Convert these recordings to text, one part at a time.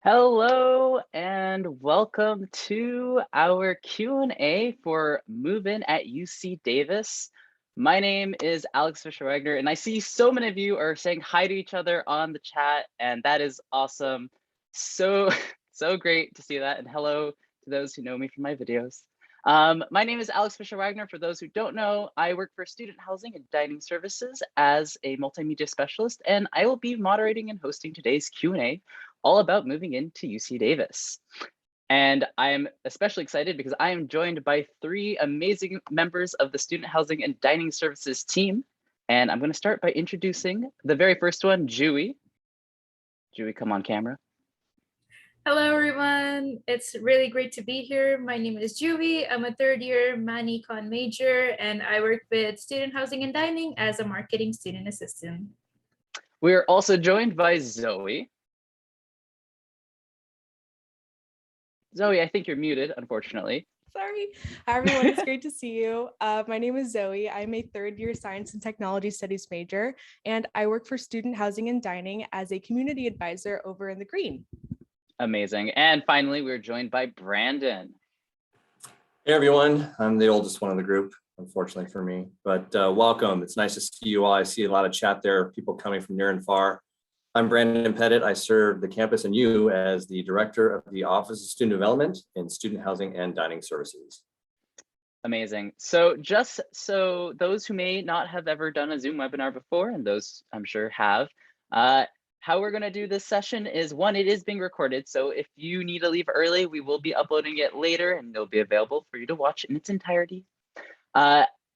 Hello and welcome to our Q&A for Moove-In at UC Davis. My name is Alex Fisher-Wagner, and I see so many of you are saying hi to each other on the chat, and that is awesome. So great to see that, and hello to those who know me from my videos. My name is Alex Fisher-Wagner. For those who don't know, I work for Student Housing and Dining Services as a multimedia specialist, and I will be moderating and hosting today's Q&A all about moving into UC Davis. And I'm especially excited because I am joined by three amazing members of the Student Housing and Dining Services team. And I'm going to start by introducing the very first one, Julie. Julie, come on camera. Hello, everyone. It's really great to be here. My name is Julie. I'm a third-year MANI-Con major, and I work with Student Housing and Dining as a marketing student assistant. We're also joined by Zoe. Zoe, I think you're muted, unfortunately. Sorry. Hi, everyone. It's great to see you. My name is Zoe. I'm a third-year Science and Technology Studies major, and I work for Student Housing and Dining as a community advisor over in the Green. Amazing. And finally, we're joined by Brandon. Hey, everyone. I'm the oldest one in the group, unfortunately for me, but welcome. It's nice to see you all. I see a lot of chat there, people coming from near and far. I'm Brandon Pettit. I serve the campus and you as the Director of the Office of Student Development in Student Housing and Dining Services. Amazing. So just so those who may not have ever done a Zoom webinar before, and those I'm sure have, how we're going to do this session is, one, it is being recorded. So if you need to leave early, we will be uploading it later and it'll be available for you to watch in its entirety.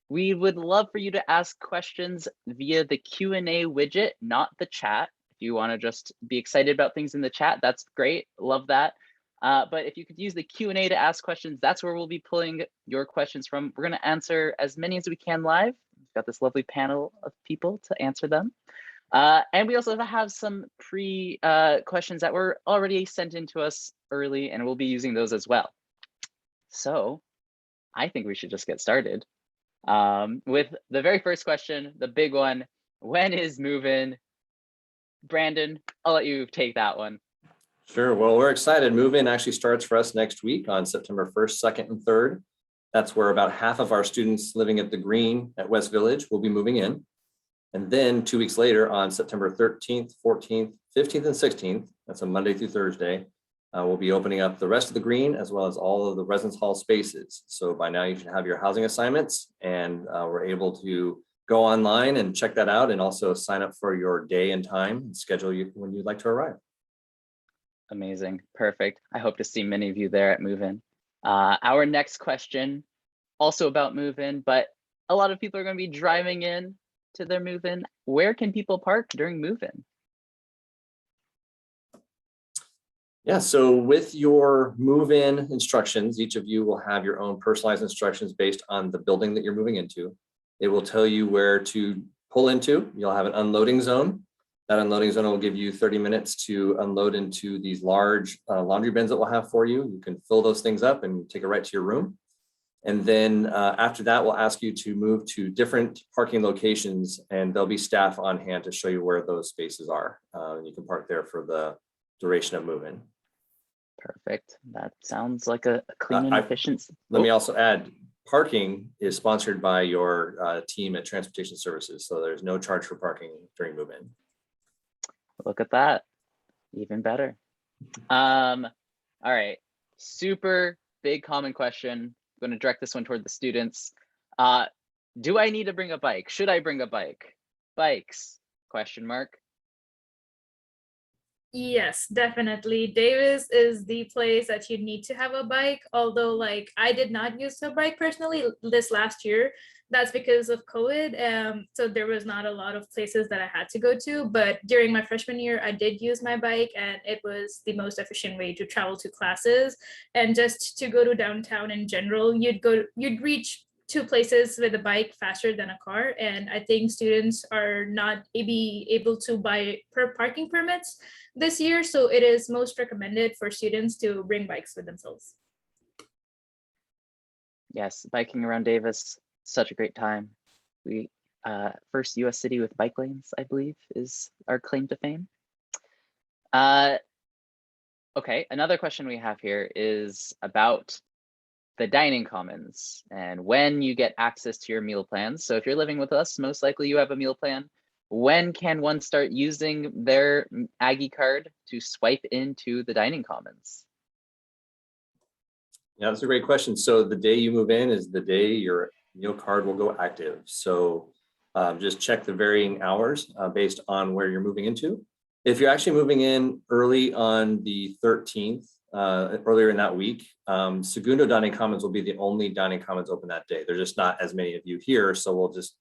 We would love for you to ask questions via the Q&A widget, not the chat. If you want to just be excited about things in the chat, that's great. Love that. But if you could use the Q&A to ask questions, that's where we'll be pulling your questions from. We're going to answer as many as we can live. We've got this lovely panel of people to answer them. And we also have some questions that were already sent in to us early, and we'll be using those as well. So I think we should just get started with the very first question, the big one. When is Moove-In? Brandon, I'll let you take that one. Sure. Well, we're excited. Moove-In actually starts for us next week on September 1st, 2nd, and 3rd. That's where about half of our students living at the Green at West Village will be moving in. And then 2 weeks later on September 13th, 14th, 15th, and 16th, that's a Monday through Thursday, we'll be opening up the rest of the Green as well as all of the residence hall spaces. So by now you should have your housing assignments, and we're able to go online and check that out, and also sign up for your day and time and schedule you when you'd like to arrive. Amazing. Perfect. I hope to see many of you there at Moove-In. Our next question, also about Moove-In, but a lot of people are going to be driving in to their Moove-In. Where can people park during Moove-In? Yeah, so with your move-in instructions, each of you will have your own personalized instructions based on the building that you're moving into. It will tell you where to pull into. You'll have an unloading zone. That unloading zone will give you 30 minutes to unload into these large laundry bins that we'll have for you. You can fill those things up and take it right to your room. And then after that, we'll ask you to move to different parking locations, and there'll be staff on hand to show you where those spaces are. You can park there for the duration of move-in. Perfect. That sounds like a clean and efficient. Let me also add, parking is sponsored by your team at Transportation Services. So there's no charge for parking during move-in. Look at that. Even better. All right. Super big common question. I'm going to direct this one toward the students. Do I need to bring a bike? Should I bring a bike? Bikes? Question mark. Yes, definitely. Davis is the place that you need to have a bike. Although, like, I did not use a bike personally this last year. That's because of COVID. So there was not a lot of places that I had to go to. But during my freshman year, I did use my bike, and it was the most efficient way to travel to classes. And just to go to downtown in general, you'd reach two places with a bike faster than a car. And I think students are not able to buy parking permits this year. So it is most recommended for students to bring bikes with themselves. Yes, biking around Davis, such a great time. We first US city with bike lanes, I believe, is our claim to fame. Okay, another question we have here is about the dining commons and when you get access to your meal plans. So if you're living with us, most likely you have a meal plan. When can one start using their Aggie card to swipe into the dining commons? Yeah, that's a great question. So the day you move in is the day your meal card will go active. So just check the varying hours based on where you're moving into. If you're actually moving in early on the 13th, earlier in that week, Segundo Dining Commons will be the only dining commons open that day. There's just not as many of you here, so we'll just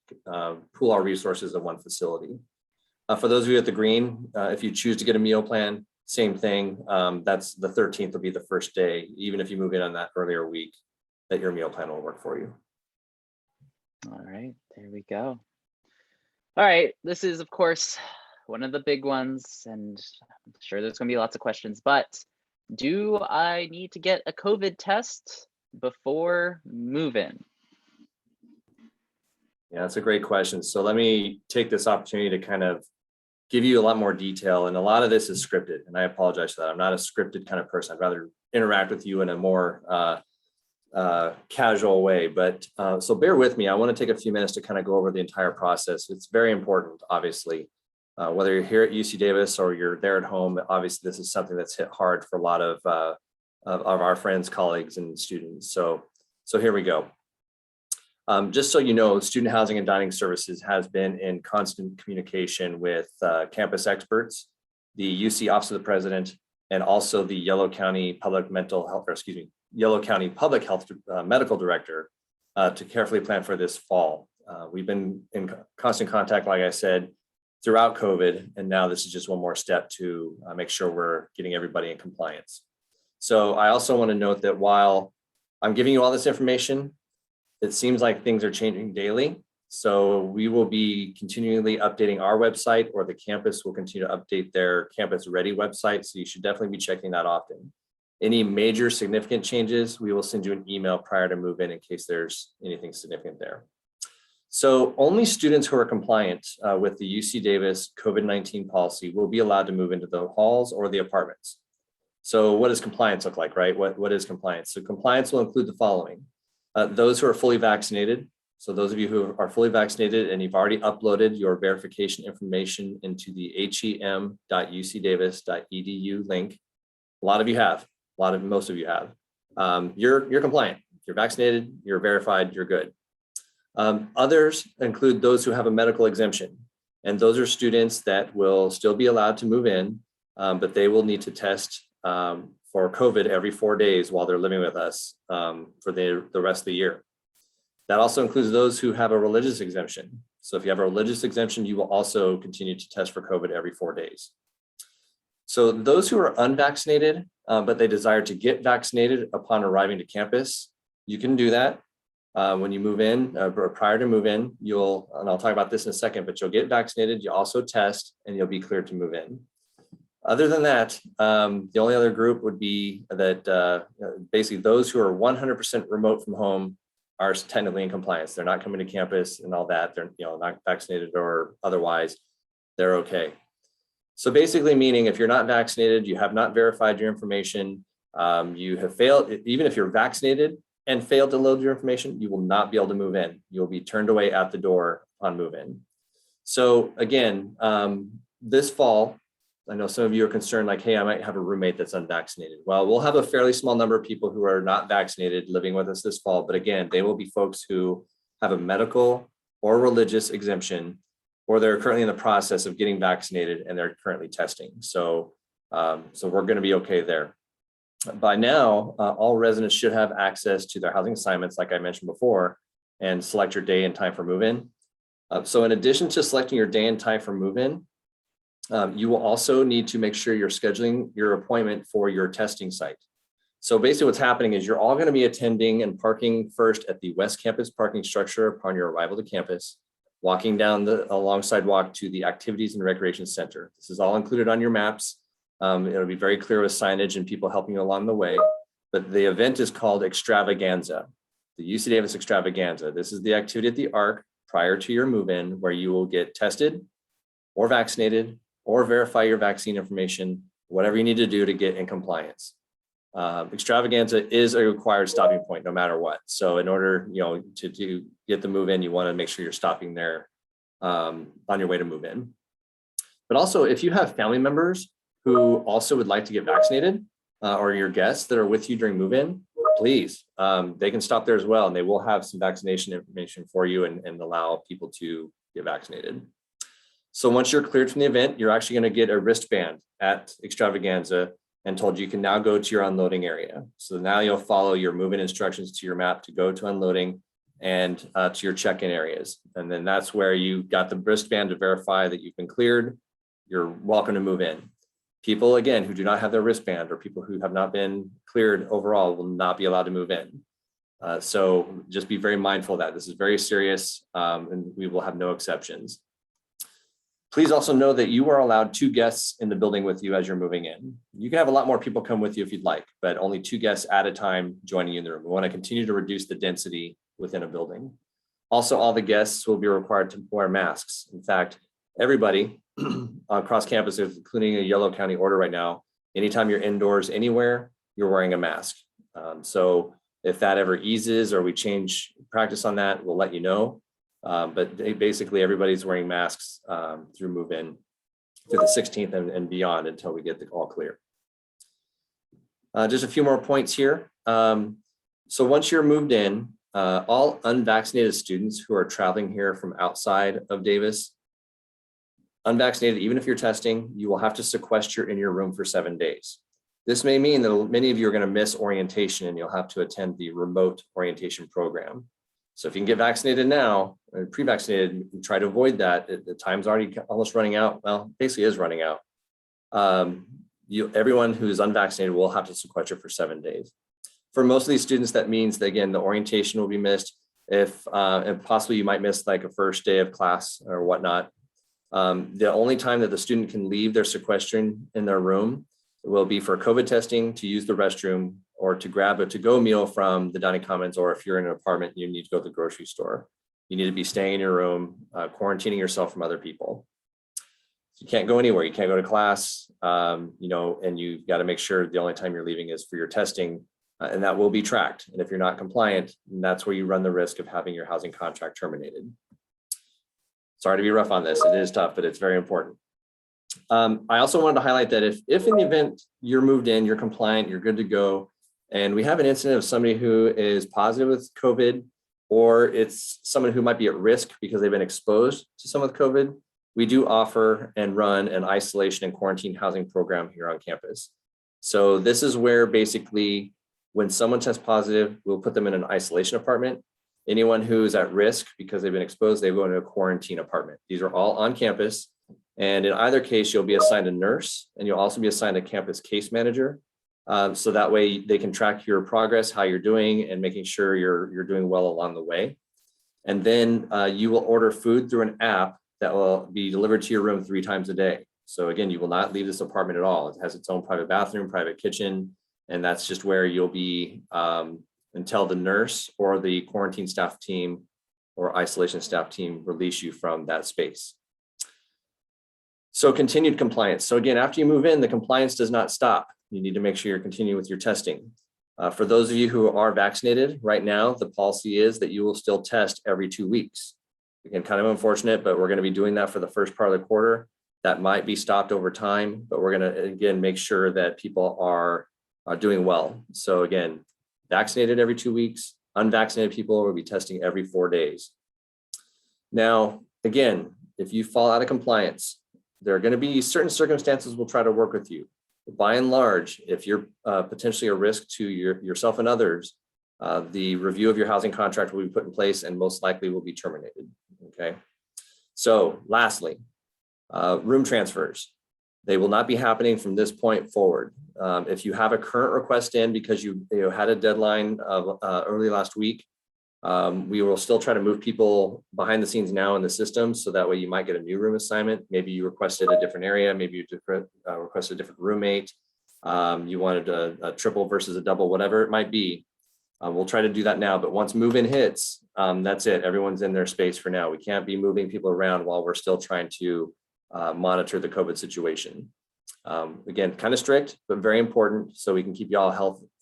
pool our resources in one facility. For those of you at the green, if you choose to get a meal plan, same thing. That's the 13th will be the first day, even if you move in on that earlier week, that your meal plan will work for you. All right, there we go. All right, this is, of course, one of the big ones, and I'm sure there's going to be lots of questions, but do I need to get a COVID test before move-in? Yeah, that's a great question. So let me take this opportunity to kind of give you a lot more detail. And a lot of this is scripted, and I apologize for that. I'm not a scripted kind of person. I'd rather interact with you in a more casual way. But so bear with me. I want to take a few minutes to kind of go over the entire process. It's very important, obviously. Whether you're here at UC Davis or you're there at home, obviously this is something that's hit hard for a lot of our friends, colleagues, and students. So here we go. Just so you know, Student Housing and Dining Services has been in constant communication with campus experts, the UC Office of the President, and also the Yolo County Public Health Medical Director to carefully plan for this fall. We've been in constant contact, like I said, throughout COVID, and now this is just one more step to make sure we're getting everybody in compliance. So I also want to note that while I'm giving you all this information, it seems like things are changing daily. So we will be continually updating our website, or the campus will continue to update their campus ready website. So you should definitely be checking that often. Any major significant changes, we will send you an email prior to move in case there's anything significant there. So only students who are compliant with the UC Davis COVID-19 policy will be allowed to move into the halls or the apartments. So what does compliance look like, right? What is compliance? So compliance will include the following. Those who are fully vaccinated. So those of you who are fully vaccinated and you've already uploaded your verification information into the hem.ucdavis.edu link. A lot of you have, most of you have. You're compliant. You're vaccinated, you're verified, you're good. Others include those who have a medical exemption, and those are students that will still be allowed to move in, but they will need to test for COVID every 4 days while they're living with us for the rest of the year. That also includes those who have a religious exemption. So if you have a religious exemption, you will also continue to test for COVID every 4 days. So those who are unvaccinated, but they desire to get vaccinated upon arriving to campus, you can do that. When you move in, or prior to move in, and I'll talk about this in a second, but you'll get vaccinated, you also test, and you'll be cleared to move in. Other than that, the only other group would be that basically those who are 100% remote from home are technically in compliance. They're not coming to campus and all that. They're not vaccinated or otherwise, they're okay. So basically meaning if you're not vaccinated, you have not verified your information, You have failed, even if you're vaccinated and failed to load your information, you will not be able to move in. You'll be turned away at the door on move-in. So again, this fall, I know some of you are concerned like, hey, I might have a roommate that's unvaccinated. Well, we'll have a fairly small number of people who are not vaccinated living with us this fall. But again, they will be folks who have a medical or religious exemption, or they're currently in the process of getting vaccinated and they're currently testing. So, so we're going to be okay there. By now, all residents should have access to their housing assignments, like I mentioned before, and select your day and time for move-in. So in addition to selecting your day and time for move-in, you will also need to make sure you're scheduling your appointment for your testing site. So basically what's happening is you're all going to be attending and parking first at the West Campus parking structure upon your arrival to campus, walking down the along sidewalk to the Activities and Recreation Center. This is all included on your maps. It'll be very clear with signage and people helping you along the way. But the event is called Extravaganza, the UC Davis Extravaganza. This is the activity at the ARC prior to your move-in, where you will get tested or vaccinated or verify your vaccine information, whatever you need to do to get in compliance. Extravaganza is a required stopping point no matter what. So in order, to get the move-in, you want to make sure you're stopping there on your way to move in. But also, if you have family members who also would like to get vaccinated, or your guests that are with you during move-in, please, they can stop there as well, and they will have some vaccination information for you and allow people to get vaccinated. So once you're cleared from the event, you're actually going to get a wristband at Extravaganza and told you can now go to your unloading area. So now you'll follow your move-in instructions to your map to go to unloading and to your check-in areas. And then that's where you got the wristband to verify that you've been cleared. You're welcome to move in. People, again, who do not have their wristband or people who have not been cleared overall will not be allowed to move in. So just be very mindful of that. This is very serious, and we will have no exceptions. Please also know that you are allowed 2 guests in the building with you as you're moving in. You can have a lot more people come with you if you'd like, but only 2 guests at a time joining you in the room. We want to continue to reduce the density within a building. Also, all the guests will be required to wear masks. In fact, everybody across campus, including a Yellow County order right now, anytime you're indoors anywhere, you're wearing a mask. So if that ever eases or we change practice on that, we'll let you know. But basically everybody's wearing masks through move-in to the 16th and beyond until we get the all clear. Just a few more points here. So once you're moved in, all unvaccinated students who are traveling here from outside of Davis, unvaccinated, even if you're testing, you will have to sequester in your room for 7 days. This may mean that many of you are going to miss orientation and you'll have to attend the remote orientation program. So if you can get vaccinated now, or pre-vaccinated, try to avoid that. The time's already almost running out. Well, basically is running out. Everyone who's unvaccinated will have to sequester for 7 days. For most of these students, that means that, again, the orientation will be missed. And possibly you might miss like a first day of class or whatnot. The only time that the student can leave their sequestering in their room will be for COVID testing, to use the restroom, or to grab a to-go meal from the dining commons, or if you're in an apartment, you need to go to the grocery store. You need to be staying in your room, quarantining yourself from other people. You can't go anywhere. You can't go to class, and you've got to make sure the only time you're leaving is for your testing, and that will be tracked. And if you're not compliant, that's where you run the risk of having your housing contract terminated. Sorry to be rough on this. It is tough, but it's very important. I also wanted to highlight that if in the event you're moved in, you're compliant, you're good to go, and we have an incident of somebody who is positive with COVID, or it's someone who might be at risk because they've been exposed to someone with COVID, we do offer and run an isolation and quarantine housing program here on campus. So this is where basically when someone tests positive, we'll put them in an isolation apartment. Anyone who's at risk because they've been exposed, they go into a quarantine apartment. These are all on campus. And in either case, you'll be assigned a nurse, and you'll also be assigned a campus case manager. So that way they can track your progress, how you're doing, and making sure you're doing well along the way. And then you will order food through an app that will be delivered to your room 3 times a day. So again, you will not leave this apartment at all. It has its own private bathroom, private kitchen, and that's just where you'll be until the nurse or the quarantine staff team or isolation staff team release you from that space. So continued compliance. So again, after you move in, the compliance does not stop. you need to make sure you're continuing with your testing. For those of you who are vaccinated right now, the policy is that you will still test every 2 weeks. Again, kind of unfortunate, but we're going to be doing that for the first part of the quarter. That might be stopped over time, but we're going to, again, make sure that people are doing well. So again, vaccinated every 2 weeks, unvaccinated people will be testing every 4 days. Now, again, if you fall out of compliance, there are going to be certain circumstances we'll try to work with you. By and large, if you're potentially a risk to yourself and others, the review of your housing contract will be put in place and most likely will be terminated. Okay. So lastly, room transfers. They will not be happening from this point forward. If you have a current request in because you had a deadline of early last week, we will still try to move people behind the scenes now in the system, so that way you might get a new room assignment. Maybe you requested a different area, maybe you requested a different roommate, you wanted a triple versus a double, whatever it might be. We'll try to do that now, but once move-in hits, that's it. Everyone's in their space for now. We can't be moving people around while we're still trying to monitor the COVID situation. Again, kind of strict, but very important, so we can keep you all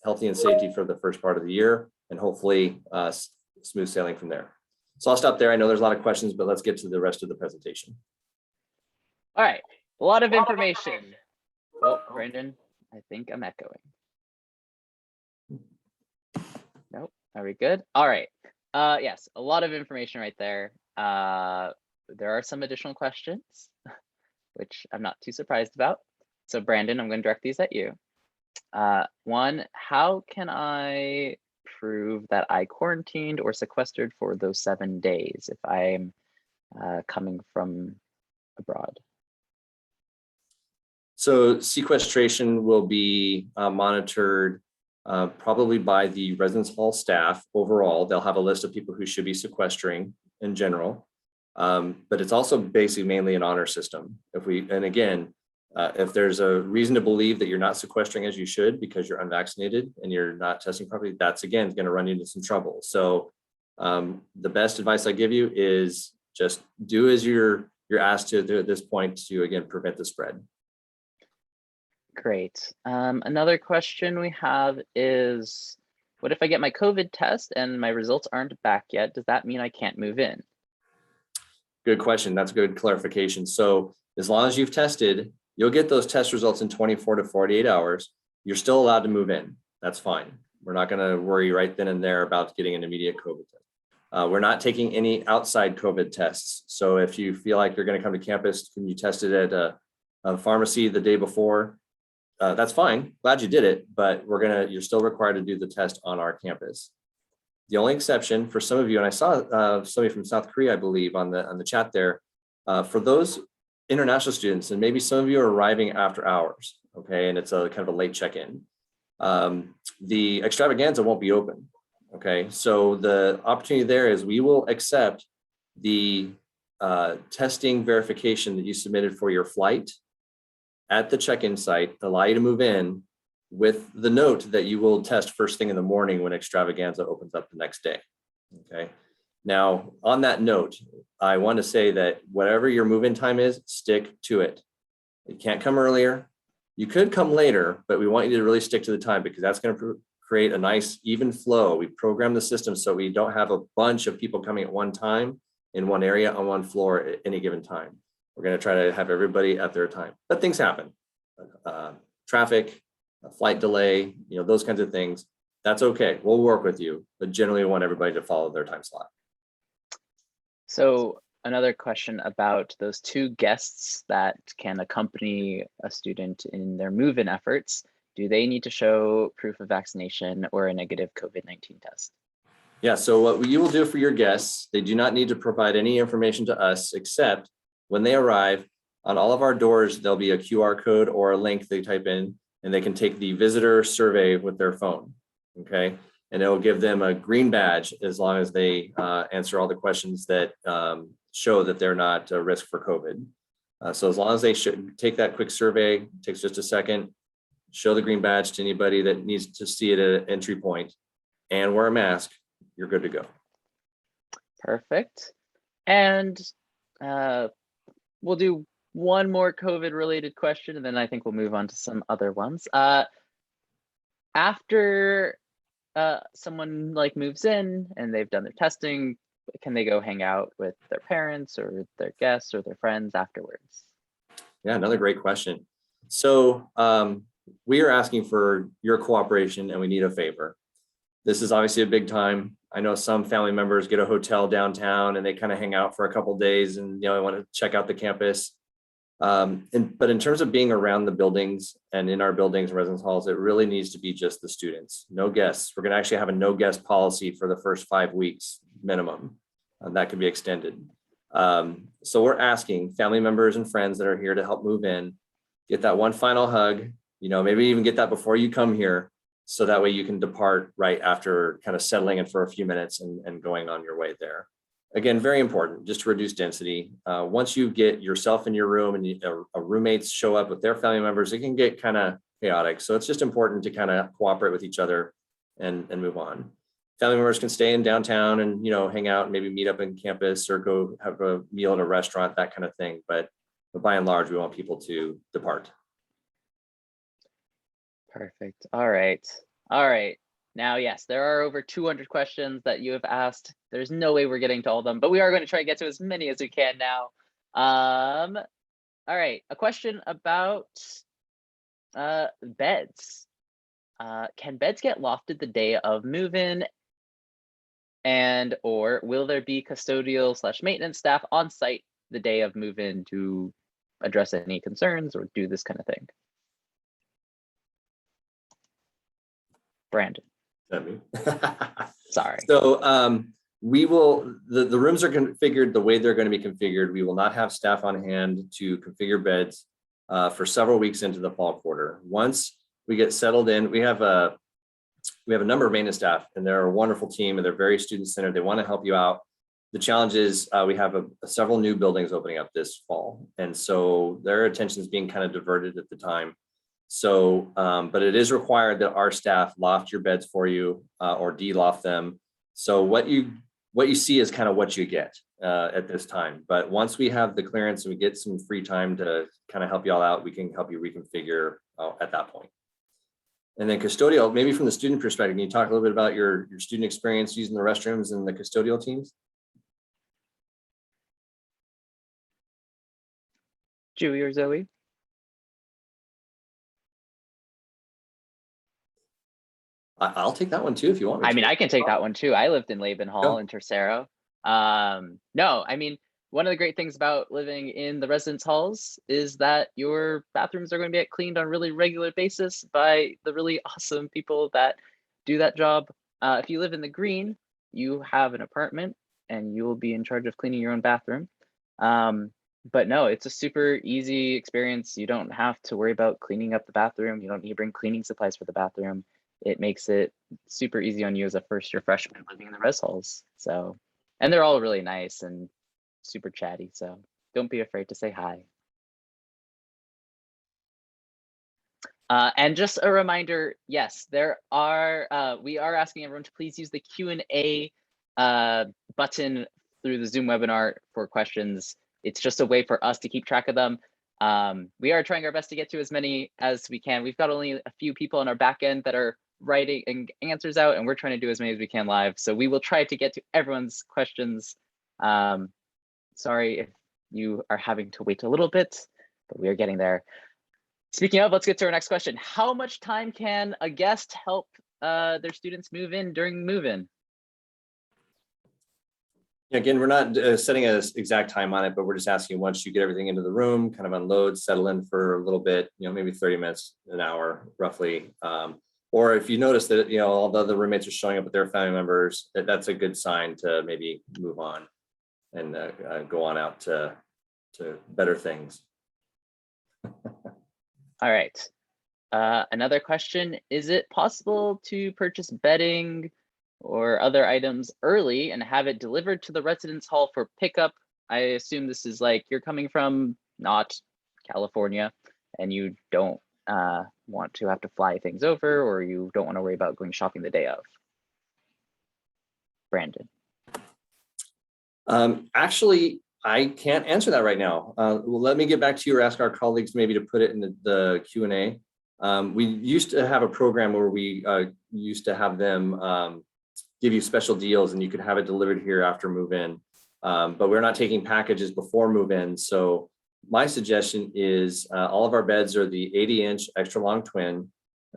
healthy and safety for the first part of the year, and hopefully smooth sailing from there. So I'll stop there. I know there's a lot of questions, but let's get to the rest of the presentation. All right, a lot of information. Oh, Brandon, I think I'm echoing. Nope, are we good? All right, yes, a lot of information right there. There are some additional questions, which I'm not too surprised about. So Brandon, I'm going to direct these at you. One, how can I prove that I quarantined or sequestered for those 7 days if I'm coming from abroad? So sequestration will be monitored probably by the residence hall staff overall. They'll have a list of people who should be sequestering in general. But it's also basically mainly an honor system. If there's a reason to believe that you're not sequestering as you should because you're unvaccinated and you're not testing properly, that's again going to run you into some trouble. So the best advice I give you is just do as you're asked to do at this point to, again, prevent the spread. Great. Another question we have is, what if I get my COVID test and my results aren't back yet? Does that mean I can't move in? Good question. That's a good clarification. So as long as you've tested, you'll get those test results in 24 to 48 hours. You're still allowed to move in. That's fine. We're not going to worry right then and there about getting an immediate COVID test. We're not taking any outside COVID tests. So if you feel like you're going to come to campus, can you test it at a pharmacy the day before? That's fine. Glad you did it, but you're still required to do the test on our campus. The only exception for some of you, and I saw somebody from South Korea, I believe, on the chat there, for those international students, and maybe some of you are arriving after hours, okay, and it's a kind of a late check-in, the extravaganza won't be open, okay? So the opportunity there is we will accept the testing verification that you submitted for your flight at the check-in site, allow you to move in with the note that you will test first thing in the morning when extravaganza opens up the next day, okay? Now, on that note, I want to say that whatever your move-in time is, stick to it. You can't come earlier. You could come later, but we want you to really stick to the time because that's going to create a nice even flow. We program the system so we don't have a bunch of people coming at one time in one area on one floor at any given time. We're going to try to have everybody at their time, but things happen. Traffic, a flight delay, those kinds of things. That's okay. We'll work with you, but generally we want everybody to follow their time slot. So another question about those 2 guests that can accompany a student in their move-in efforts. Do they need to show proof of vaccination or a negative COVID-19 test? Yeah, so what you will do for your guests, they do not need to provide any information to us except when they arrive, on all of our doors, there'll be a QR code or a link they type in, and they can take the visitor survey with their phone, okay? And it will give them a green badge as long as they answer all the questions that show that they're not a risk for COVID. So as long as they should take that quick survey, it takes just a second, show the green badge to anybody that needs to see it at an entry point and wear a mask, you're good to go. Perfect. And we'll do one more COVID related question, and then I think we'll move on to some other ones. After someone like moves in and they've done their testing, can they go hang out with their parents or their guests or their friends afterwards? Yeah, another great question. So we are asking for your cooperation and we need a favor. This is obviously a big time. I know some family members get a hotel downtown and they kind of hang out for a couple of days and want to check out the campus. But in terms of being around the buildings and in our buildings and residence halls, it really needs to be just the students, no guests. We're going to actually have a no guest policy for the first 5 weeks minimum. That could be extended. So we're asking family members and friends that are here to help move in, get that one final hug, maybe even get that before you come here. So that way you can depart right after kind of settling in for a few minutes and going on your way there. Again, very important, just to reduce density. Once you get yourself in your room and roommates show up with their family members, it can get kind of chaotic. So it's just important to kind of cooperate with each other and move on. Family members can stay in downtown and, hang out and maybe meet up in campus or go have a meal at a restaurant, that kind of thing. But by and large, we want people to depart. Perfect. All right. All right. Now, yes, there are over 200 questions that you have asked. There's no way we're getting to all of them, but we are going to try to get to as many as we can now. All right. A question about beds. Can beds get lofted the day of move-in? And or will there be custodial / maintenance staff on site the day of move-in to address any concerns or do this kind of thing? Brandon. Sorry. So we will, the rooms are configured the way they're going to be configured. We will not have staff on hand to configure beds for several weeks into the fall quarter. Once we get settled in, we have a number of maintenance staff and they're a wonderful team and they're very student centered. They want to help you out. The challenge is we have several new buildings opening up this fall. And so their attention is being kind of diverted at the time. So, but it is required that our staff loft your beds for you or de-loft them. So what you see is kind of what you get at this time. But once we have the clearance and we get some free time to kind of help you all out, we can help you reconfigure at that point. And then custodial, maybe from the student perspective, can you talk a little bit about your student experience using the restrooms and the custodial teams? Julie or Zoe? I'll take that one too if you want me to. I mean, I can take that one too. I lived in Laban Hall in Tercero. No, I mean, one of the great things about living in the residence halls is that your bathrooms are going to get cleaned on a really regular basis by the really awesome people that do that job. If you live in the green, you have an apartment and you will be in charge of cleaning your own bathroom. But no, it's a super easy experience. You don't have to worry about cleaning up the bathroom. You don't need to bring cleaning supplies for the bathroom. It makes it super easy on you as a first-year freshman living in the res halls. So, and they're all really nice and super chatty. So don't be afraid to say hi. And just a reminder, yes, there are. We are asking everyone to please use the Q&A button through the Zoom webinar for questions. It's just a way for us to keep track of them. We are trying our best to get to as many as we can. We've got only a few people on our back end that are writing answers out, and we're trying to do as many as we can live. So we will try to get to everyone's questions. Sorry if you are having to wait a little bit, but we are getting there. Speaking of, let's get to our next question. How much time can a guest help their students move in during move-in? Again, we're not setting an exact time on it, but we're just asking once you get everything into the room, kind of unload, settle in for a little bit, maybe 30 minutes, an hour, roughly. Or if you notice that, all the other roommates are showing up with their family members, that's a good sign to maybe move on and go on out to better things. All right. Another question, is it possible to purchase bedding or other items early and have it delivered to the residence hall for pickup? I assume this is like you're coming from not California and you don't want to have to fly things over, or you don't want to worry about going shopping the day of. Brandon. Actually, I can't answer that right now. Well, let me get back to you or ask our colleagues maybe to put it in the Q&A. We used to have a program where we used to have them give you special deals and you could have it delivered here after move-in. But we're not taking packages before move-in. So my suggestion is all of our beds are the 80-inch extra long twin.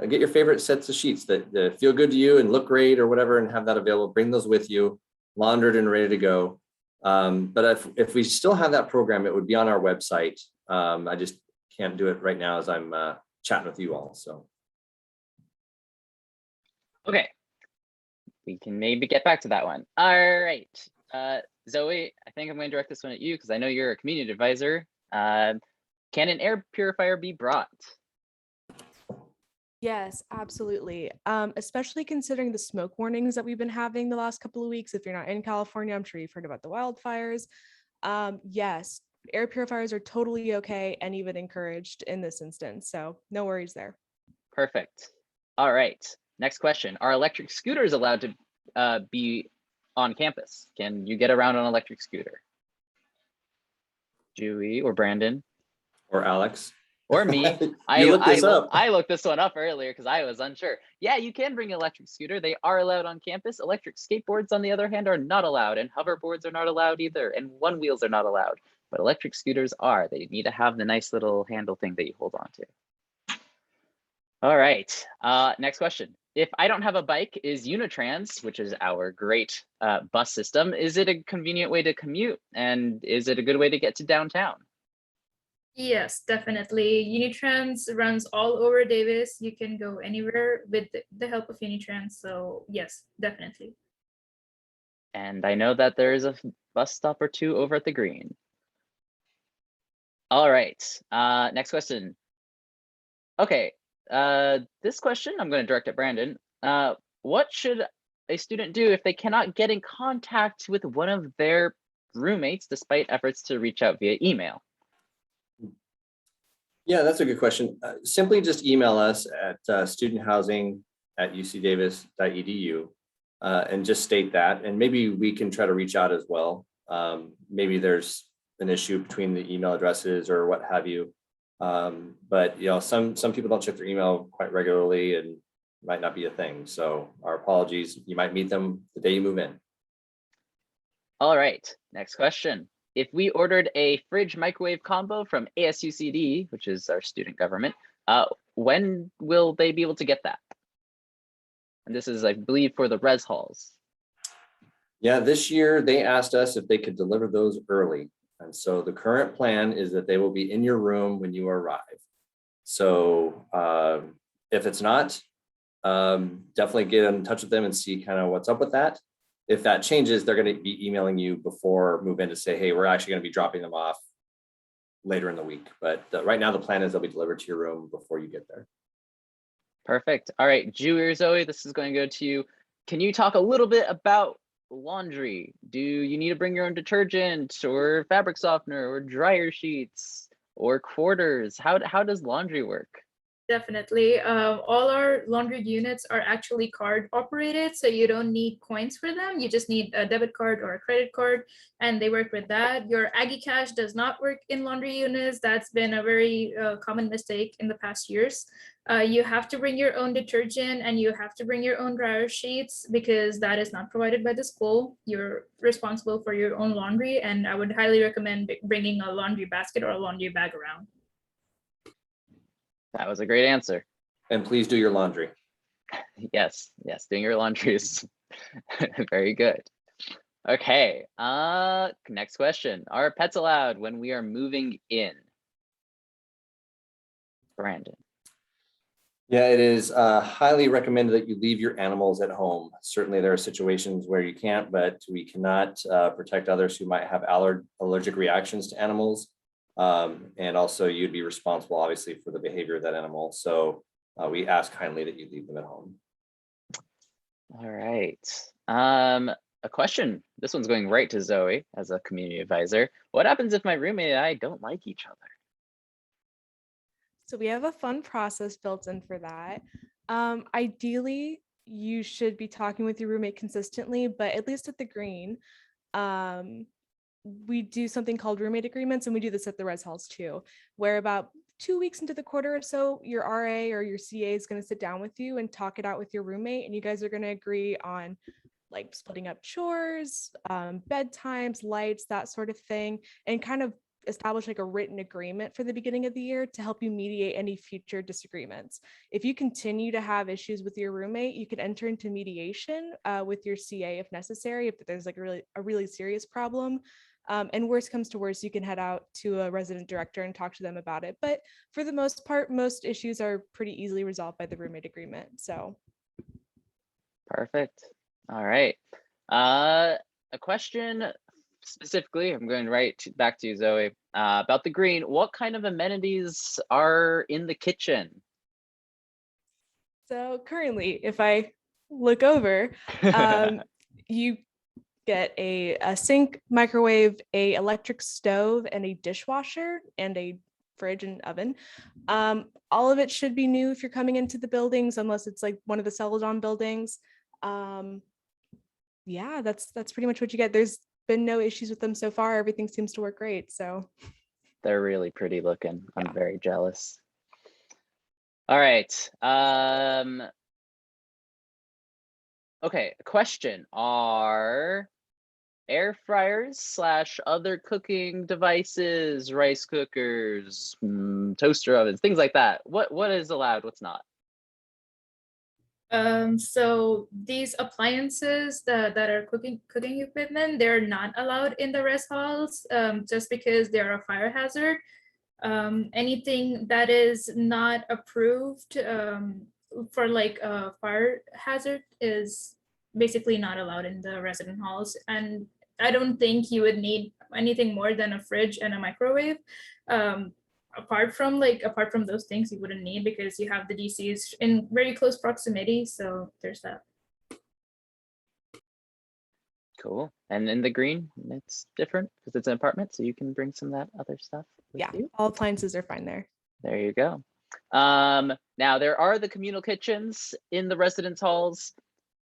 Get your favorite sets of sheets that feel good to you and look great or whatever, and have that available. Bring those with you, laundered and ready to go. But if we still have that program, it would be on our website. I just can't do it right now as I'm chatting with you all. So. Okay, we can maybe get back to that one. All right, Zoe, I think I'm going to direct this one at you because I know you're a community advisor. Can an air purifier be brought? Yes, absolutely. Especially considering the smoke warnings that we've been having the last couple of weeks. If you're not in California, I'm sure you've heard about the wildfires. Yes, air purifiers are totally okay and even encouraged in this instance. So no worries there. Perfect. All right, next question. Are electric scooters allowed to be on campus? Can you get around on an electric scooter? Dewey or Brandon? Or Alex? Or me. You looked this up. I looked this one up earlier because I was unsure. Yeah, you can bring an electric scooter. They are allowed on campus. Electric skateboards, on the other hand, are not allowed, and hoverboards are not allowed either, and one wheels are not allowed. But electric scooters are. They need to have the nice little handle thing that you hold on to. All right, next question. If I don't have a bike, is Unitrans, which is our great bus system, is it a convenient way to commute? And is it a good way to get to downtown? Yes, definitely. Unitrans runs all over Davis. You can go anywhere with the help of Unitrans. So yes, definitely. And I know that there is a bus stop or two over at the Green. All right, next question. Okay, this question I'm going to direct at Brandon. What should a student do if they cannot get in contact with one of their roommates despite efforts to reach out via email? Yeah, that's a good question. Simply just email us at studenthousing@ucdavis.edu and just state that, and maybe we can try to reach out as well. Maybe there's an issue between the email addresses or what have you. But some people don't check their email quite regularly and might not be a thing. So our apologies. You might meet them the day you move in. All right, next question. If we ordered a fridge microwave combo from ASUCD, which is our student government, when will they be able to get that? And this is, I believe, for the res halls. Yeah, this year they asked us if they could deliver those early. And so the current plan is that they will be in your room when you arrive. So if it's not, definitely get in touch with them and see kind of what's up with that. If that changes, they're going to be emailing you before move in to say, hey, we're actually going to be dropping them off later in the week. But right now the plan is they'll be delivered to your room before you get there. Perfect. All right, Jew or Zoe, this is going to go to you. Can you talk a little bit about laundry? Do you need to bring your own detergent or fabric softener or dryer sheets or quarters? How does laundry work? Definitely. All our laundry units are actually card operated, so you don't need coins for them. You just need a debit card or a credit card, and they work with that. Your Aggie cash does not work in laundry units. That's been a very common mistake in the past years. You have to bring your own detergent and you have to bring your own dryer sheets because that is not provided by the school. You're responsible for your own laundry, and I would highly recommend bringing a laundry basket or a laundry bag around. That was a great answer. And please do your laundry. Yes, doing your laundry is very good. Okay, next question. Are pets allowed when we are moving in? Brandon. Yeah, it is highly recommended that you leave your animals at home. Certainly there are situations where you can't, but we cannot protect others who might have allergic reactions to animals. And also you'd be responsible, obviously, for the behavior of that animal. So we ask kindly that you leave them at home. All right. A question. This one's going right to Zoe as a community advisor. What happens if my roommate and I don't like each other? So we have a fun process built in for that. Ideally, you should be talking with your roommate consistently, but at least at the Green, we do something called roommate agreements, and we do this at the res halls too, where about 2 weeks into the quarter or so, your RA or your CA is going to sit down with you and talk it out with your roommate, and you guys are going to agree on like splitting up chores, bedtimes, lights, that sort of thing, and kind of establish like a written agreement for the beginning of the year to help you mediate any future disagreements. If you continue to have issues with your roommate, you could enter into mediation with your CA if necessary, if there's like a really serious problem. And worst comes to worst, you can head out to a resident director and talk to them about it. But for the most part, most issues are pretty easily resolved by the roommate agreement. So. Perfect. All right. A question specifically, I'm going back to you, Zoe, about the green. What kind of amenities are in the kitchen? So currently, if I look over, you get a sink, microwave, a electric stove, and a dishwasher, and a fridge and oven. All of it should be new if you're coming into the buildings, unless it's like one of the Celadon buildings. Yeah, that's pretty much what you get. There's been no issues with them so far. Everything seems to work great. So they're really pretty looking. I'm Yeah. very jealous. All right. Okay, question. Are air fryers / other cooking devices, rice cookers, toaster ovens, things like that, what is allowed, what's not? So these appliances that are cooking equipment, they're not allowed in the rest halls, just because they're a fire hazard. Anything that is not approved for like a fire hazard is basically not allowed in the resident halls. And I don't think you would need anything more than a fridge and a microwave. Apart from those things, you wouldn't need, because you have the DCs in very close proximity. So there's that. Cool. And in the green, it's different because it's an apartment, so you can bring some of that other stuff with yeah, you. all appliances are fine there. There you go. Now there are the communal kitchens in the residence halls.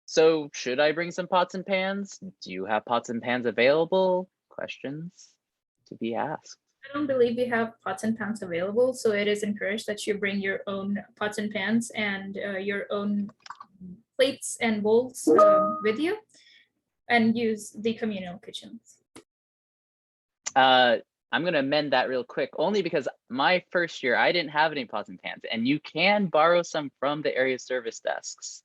So should I bring some pots and pans? Do you have pots and pans available? Questions to be asked. I don't believe we have pots and pans available, so it is encouraged that you bring your own pots and pans and your own plates and bowls with you, and use the communal kitchens. I'm going to amend that real quick, only because my first year, I didn't have any pots and pans, and you can borrow some from the area service desks.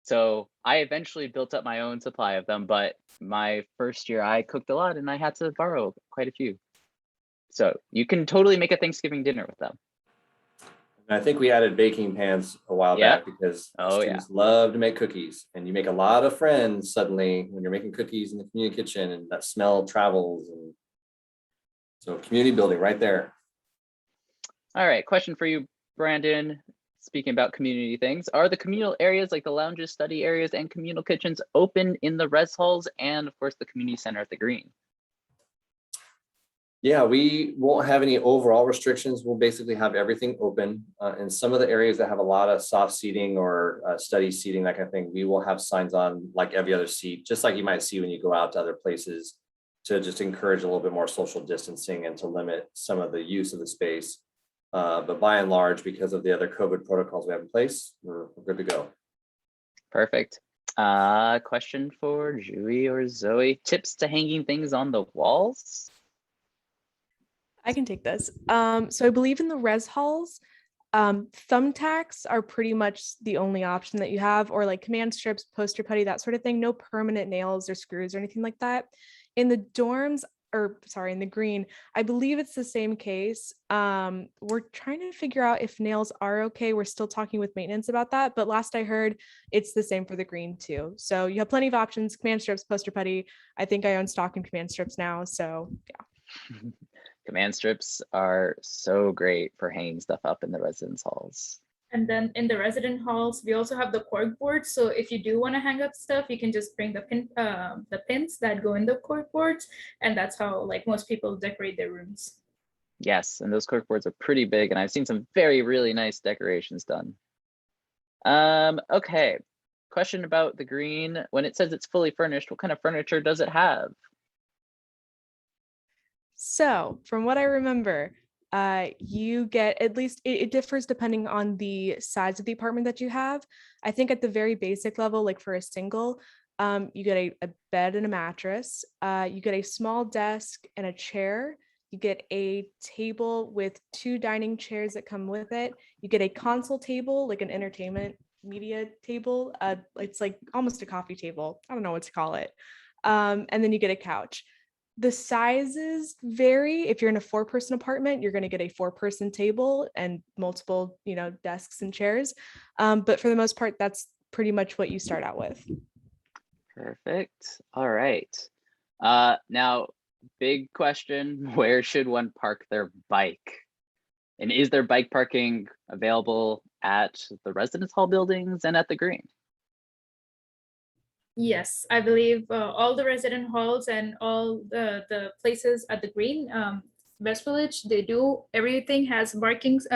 So I eventually built up my own supply of them, but my first year I cooked a lot and I had to borrow quite a few. So you can totally make a Thanksgiving dinner with them. And I think we added baking pans a while back because students love to make cookies, and you make a lot of friends suddenly when you're making cookies in the community kitchen, and that smell travels. And so community building right there. All right, question for you, Brandon. Speaking about community things, are the communal areas like the lounges, study areas, and communal kitchens open in the res halls and of course the community center at the green? Yeah, we won't have any overall restrictions. We'll basically have everything open. In some of the areas that have a lot of soft seating or study seating, that kind of thing, we will have signs on like every other seat, just like you might see when you go out to other places, to just encourage a little bit more social distancing and to limit some of the use of the space. But by and large, because of the other COVID protocols we have in place, we're good to go. Perfect. Question for Julie or Zoe. Tips to hanging things on the walls? I can take this. So I believe in the res halls, thumbtacks are pretty much the only option that you have, or like command strips, poster putty, that sort of thing. No permanent nails or screws or anything like that. In the dorms, or sorry, in the green, I believe it's the same case. We're trying to figure out if nails are okay. We're still talking with maintenance about that, but last I heard, it's the same for the green too. So you have plenty of options: command strips, poster putty. I think I own stock in command strips now, so yeah. Command strips are so great for hanging stuff up in the residence halls. And then in the resident halls, we also have the cork boards. So if you do want to hang up stuff, you can just bring the pins that go in the cork boards, and that's how like most people decorate their rooms. Yes, and those cork boards are pretty big, and I've seen some really nice decorations done. Okay, question about the green. When it says it's fully furnished, what kind of furniture does it have? So from what I remember, you get at least, it differs depending on the size of the apartment that you have. I think at the very basic level, like for a single, you get a bed and a mattress. You get a small desk and a chair. You get a table with 2 dining chairs that come with it. You get a console table, like an entertainment media table. It's like almost a coffee table. I don't know what to call it. And then you get a couch. The sizes vary. If you're in a 4-person apartment, you're going to get a 4-person table and multiple, desks and chairs. But for the most part, that's pretty much what you start out with. Perfect. All right. Now, big question, where should one park their bike? And is there bike parking available at the residence hall buildings and at the green? Yes, I believe all the resident halls and all the places at the green, West Village, they do, everything has markings,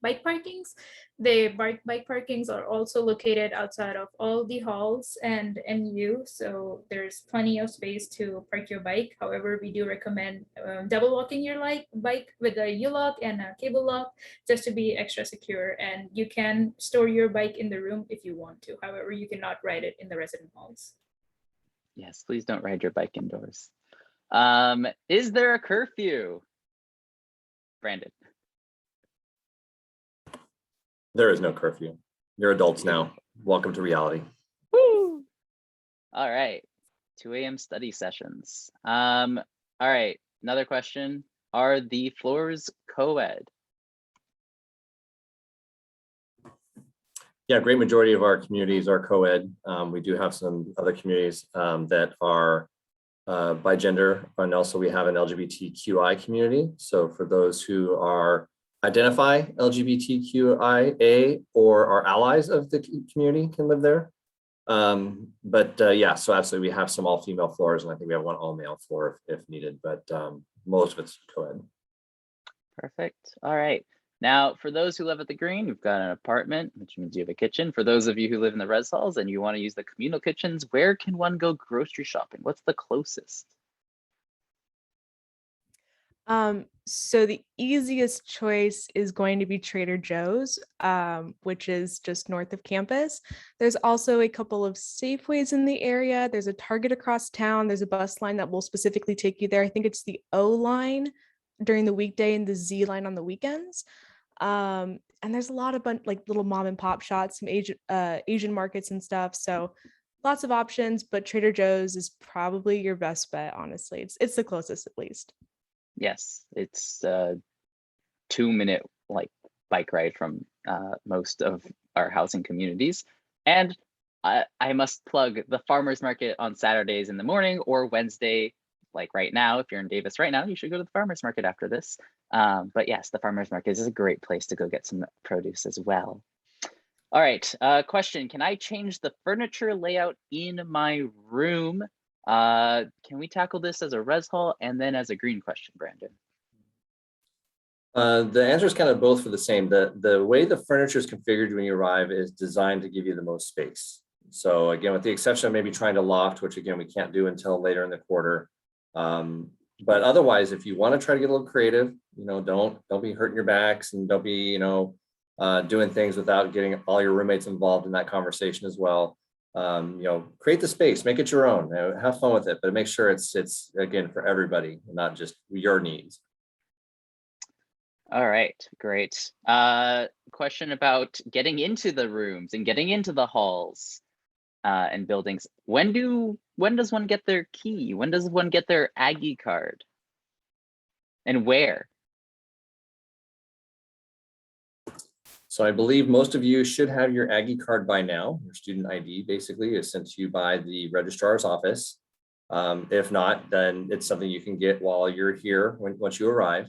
bike parkings. The bike parkings are also located outside of all the halls and NU, so there's plenty of space to park your bike. However, we do recommend double locking your bike with a U-lock and a cable lock, just to be extra secure. And you can store your bike in the room if you want to. However, you cannot ride it in the resident halls. Yes, please don't ride your bike indoors. Is there a curfew? Brandon. There is no curfew. You're adults now. Welcome to reality. Woo! All right, 2 a.m. study sessions. All right, another question. Are the floors co-ed? Yeah, great majority of our communities are co-ed. We do have some other communities that are by gender, and also we have an LGBTQI community. So for those who identify LGBTQIA or are allies of the community can live there. Yeah, so absolutely we have some all female floors, and I think we have one all male floor if needed, but most of it's co-ed. Perfect. All right. Now, for those who live at the green, you've got an apartment, which means you have a kitchen. For those of you who live in the res halls and you want to use the communal kitchens, where can one go grocery shopping? What's the closest? So the easiest choice is going to be Trader Joe's, which is just north of campus. There's also a couple of Safeways in the area. There's a Target across town. There's a bus line that will specifically take you there. I think it's the O line during the weekday and the Z line on the weekends. And there's a lot of like little mom and pop shops, some Asian markets and stuff. So lots of options, but Trader Joe's is probably your best bet. Honestly, it's the closest at least. Yes, it's a 2-minute bike ride from most of our housing communities. And I must plug the farmers market on Saturdays in the morning, or Wednesday, like right now. If you're in Davis right now, you should go to the farmers market after this. But yes, the farmers market is a great place to go get some produce as well. All right, question, can I change the furniture layout in my room? Can we tackle this as a res hall and then as a green question, Brandon? The answer is kind of both for the same. The way the furniture is configured when you arrive is designed to give you the most space. So again, with the exception of maybe trying to loft, which again, we can't do until later in the quarter. But otherwise, if you want to try to get a little creative, don't be hurting your backs, and don't be, doing things without getting all your roommates involved in that conversation as well. Create the space, make it your own, have fun with it, but make sure it's again for everybody, not just your needs. All right, great. Question about getting into the rooms and getting into the halls and buildings. When does one get their key? When does one get their Aggie card? And where? So I believe most of you should have your Aggie card by now. Your student ID basically is sent to you by the registrar's office. If not, then it's something you can get while you're here once you arrive.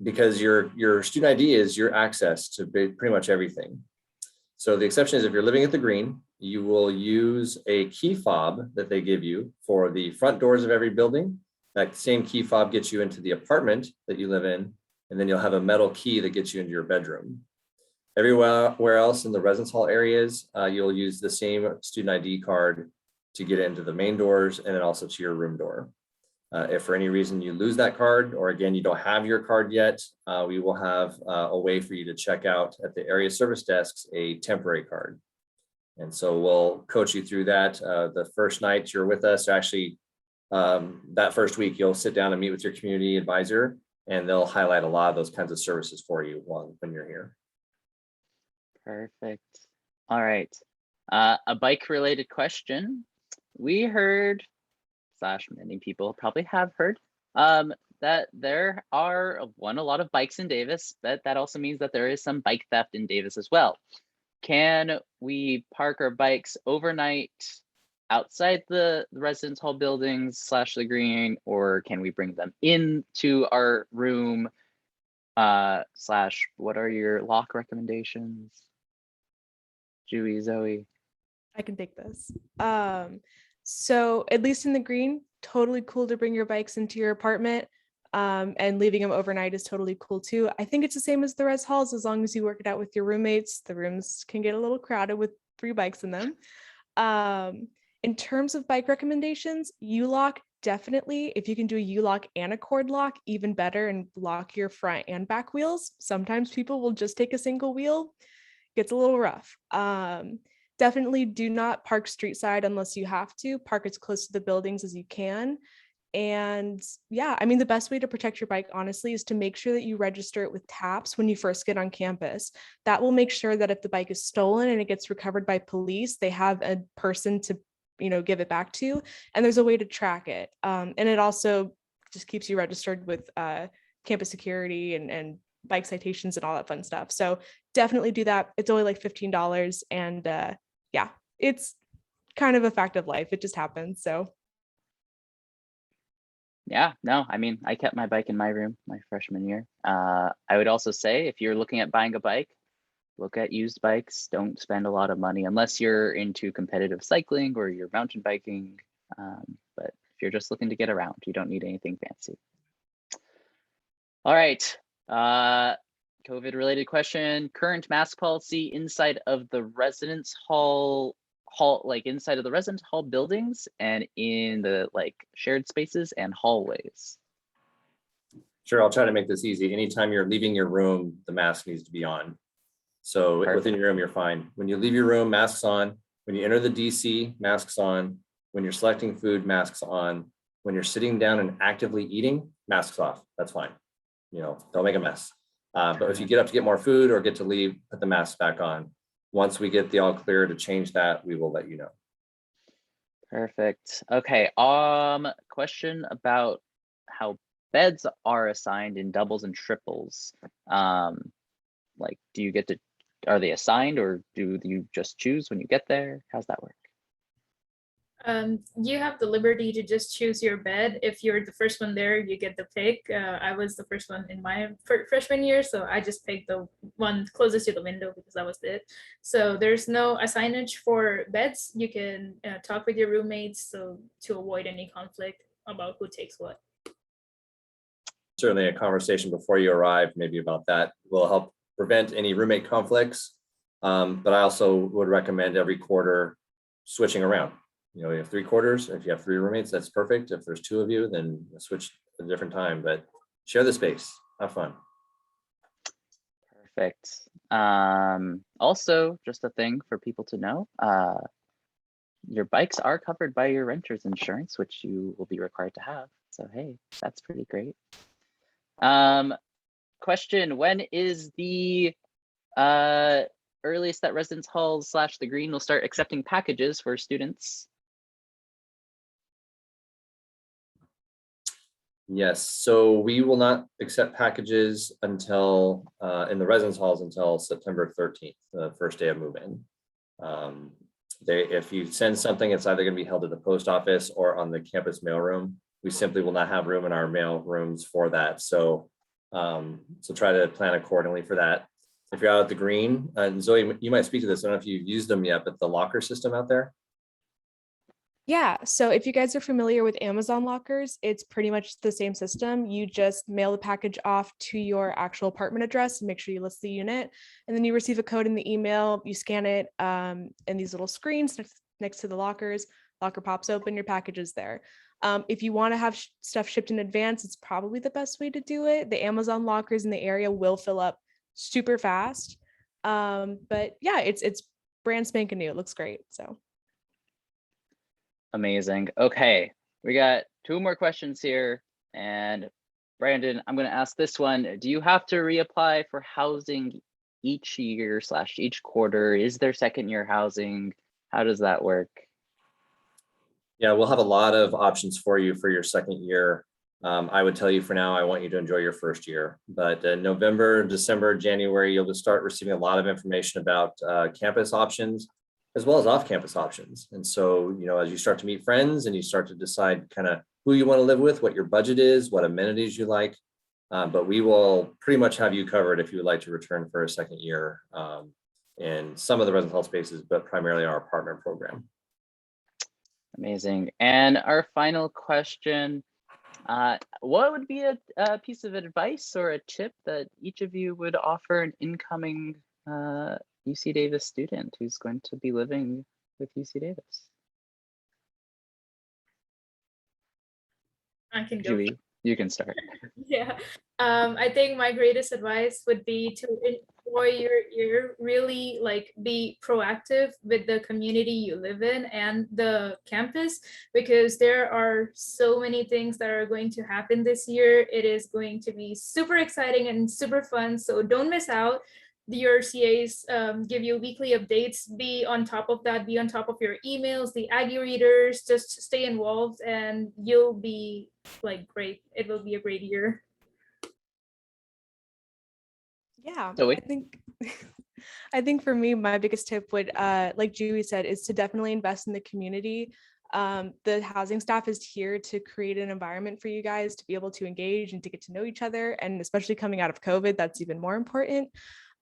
Because your student ID is your access to pretty much everything. So the exception is if you're living at the green, you will use a key fob that they give you for the front doors of every building. That same key fob gets you into the apartment that you live in, and then you'll have a metal key that gets you into your bedroom. Everywhere else in the residence hall areas, you'll use the same student ID card to get into the main doors and then also to your room door. If for any reason you lose that card, or again, you don't have your card yet, we will have a way for you to check out at the area service desks a temporary card. And so we'll coach you through that. The first night you're with us, actually, that first week, you'll sit down and meet with your community advisor, and they'll highlight a lot of those kinds of services for you when you're here. Perfect. All right. A bike related question. We heard, / many people probably have heard, that there are a lot of bikes in Davis. That also means that there is some bike theft in Davis as well. Can we park our bikes overnight outside the residence hall buildings / the green, or can we bring them into our room? / what are your lock recommendations? Julie, Zoe. I can take this. So at least in the green, totally cool to bring your bikes into your apartment, and leaving them overnight is totally cool too. I think it's the same as the res halls, as long as you work it out with your roommates. The rooms can get a little crowded with 3 bikes in them. In terms of bike recommendations, U-lock, definitely. If you can do a U-lock and a cord lock, even better, and lock your front and back wheels. Sometimes people will just take a single wheel. Gets a little rough. Definitely do not park street side unless you have to. Park as close to the buildings as you can. And yeah, I mean, the best way to protect your bike, honestly, is to make sure that you register it with TAPS when you first get on campus. That will make sure that if the bike is stolen and it gets recovered by police, they have a person to, give it back to, and there's a way to track it. And it also just keeps you registered with campus security and bike citations and all that fun stuff. So definitely do that. It's only like $15, and yeah, it's kind of a fact of life. It just happens. So Yeah, no, I mean, I kept my bike in my room my freshman year. I would also say, if you're looking at buying a bike, look at used bikes. Don't spend a lot of money unless you're into competitive cycling or you're mountain biking. But if you're just looking to get around, you don't need anything fancy. All right. COVID related question. Current mask policy inside of the residence hall, like inside of the residence hall buildings and in the like shared spaces and hallways. Sure, I'll try to make this easy. Anytime you're leaving your room, the mask needs to be on. So Perfect. Within your room, you're fine. When you leave your room, masks on. When you enter the DC, masks on. When you're selecting food, masks on. When you're sitting down and actively eating, masks off. That's fine. Don't make a mess. But if you get up to get more food or get to leave, put the mask back on. Once we get the all clear to change that, we will let you know. Perfect. Okay. Question about how beds are assigned in doubles and triples. Like, are they assigned, or do you just choose when you get there? How's that work? You have the liberty to just choose your bed. If you're the first one there, you get the pick. I was the first one in my freshman year, so I just picked the one closest to the window because that was it. So there's no assignage for beds. You can talk with your roommates to avoid any conflict about who takes what. Certainly a conversation before you arrive, maybe about that, will help prevent any roommate conflicts. But I also would recommend every quarter switching around. You have 3 quarters. If you have 3 roommates, that's perfect. If there's 2 of you, then switch at a different time, but share the space, have fun. Perfect. Also, just a thing for people to know, your bikes are covered by your renter's insurance, which you will be required to have. So, hey, that's pretty great. Question, when is the earliest that residence halls / the green will start accepting packages for students? Yes, so we will not accept packages until in the residence halls until September 13th, the first day of move-in. If you send something, it's either going to be held at the post office or on the campus mailroom. We simply will not have room in our mail rooms for that. So try to plan accordingly for that. If you're out at the green, and Zoe, you might speak to this. I don't know if you've used them yet, but the locker system out there. yeah, so if you guys are familiar with Amazon lockers, it's pretty much the same system. You just mail the package off to your actual apartment address and make sure you list the unit. And then you receive a code in the email, you scan it in these little screens next to the lockers. locker pops open, your package is there. If you want to have stuff shipped in advance, it's probably the best way to do it. The Amazon lockers in the area will fill up super fast. But yeah, it's brand spanking new. It looks great. So amazing. Okay, we got 2 more questions here. And Brandon, I'm going to ask this one. Do you have to reapply for housing each year / each quarter? Is there second year housing? How does that work? Yeah, we'll have a lot of options for you for your second year. I would tell you for now, I want you to enjoy your first year, but November, December, January, you'll just start receiving a lot of information about campus options as well as off-campus options. And so, as you start to meet friends and you start to decide kind of who you want to live with, what your budget is, what amenities you like, but we will pretty much have you covered if you would like to return for a second year in some of the resident health spaces, but primarily our partner program. Amazing. And our final question, what would be a piece of advice or a tip that each of you would offer an incoming UC Davis student who's going to be living with UC Davis? I can go. Julie, you can start. Yeah, I think my greatest advice would be to enjoy your year, really like be proactive with the community you live in and the campus, because there are so many things that are going to happen this year. It is going to be super exciting and super fun, so don't miss out. Your CAs give you weekly updates. Be on top of that, be on top of your emails, the Aggie readers, just stay involved and you'll be like great. It will be a great year. yeah, Zoe? I think for me, my biggest tip would, like Julie said, is to definitely invest in the community. The housing staff is here to create an environment for you guys to be able to engage and to get to know each other. And especially coming out of COVID, that's even more important.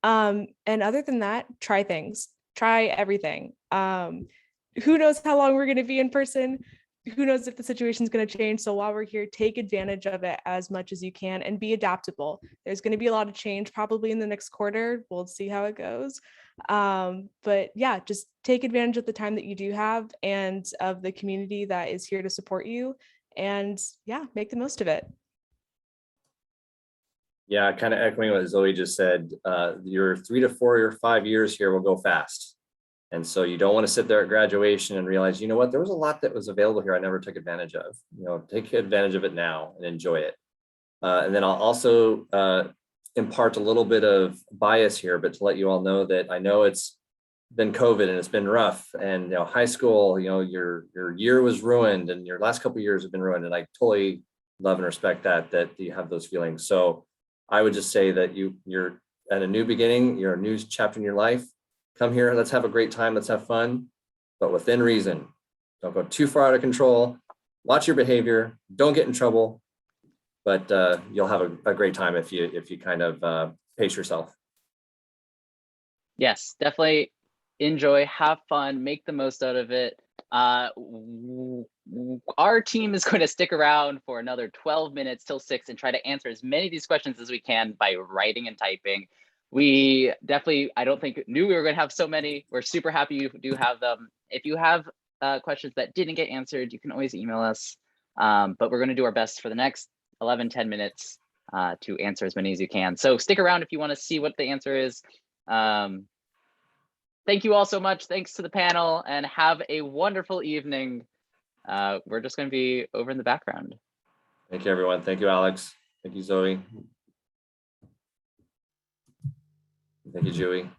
And other than that, try things, try everything. Who knows how long we're going to be in person? Who knows if the situation is going to change? So while we're here, take advantage of it as much as you can and be adaptable. There's going to be a lot of change probably in the next quarter. We'll see how it goes. But yeah, just take advantage of the time that you do have and of the community that is here to support you. And yeah, make the most of it. Yeah, kind of echoing what Zoe just said, your 3 to 4 or 5 years here will go fast. And so you don't want to sit there at graduation and realize, you know what, there was a lot that was available here I never took advantage of. Take advantage of it now and enjoy it. And then I'll also impart a little bit of bias here, but to let you all know that I know it's been COVID and it's been rough. And high school, your year was ruined and your last couple of years have been ruined. And I totally love and respect that you have those feelings. So I would just say that you're at a new beginning, you're a new chapter in your life. Come here, let's have a great time, let's have fun, but within reason. Don't go too far out of control. Watch your behavior, don't get in trouble, but you'll have a great time if you kind of pace yourself. Yes, definitely enjoy, have fun, make the most out of it. Our team is going to stick around for another 12 minutes till 6 and try to answer as many of these questions as we can by writing and typing. We definitely, I don't think knew we were going to have so many. We're super happy you do have them. If you have questions that didn't get answered, you can always email us. But we're going to do our best for the next 10 minutes to answer as many as you can. So stick around if you want to see what the answer is. Thank you all so much. Thanks to the panel and have a wonderful evening. We're just going to be over in the background. Thank you, everyone. Thank you, Alex. Thank you, Zoe. Thank you, Julie.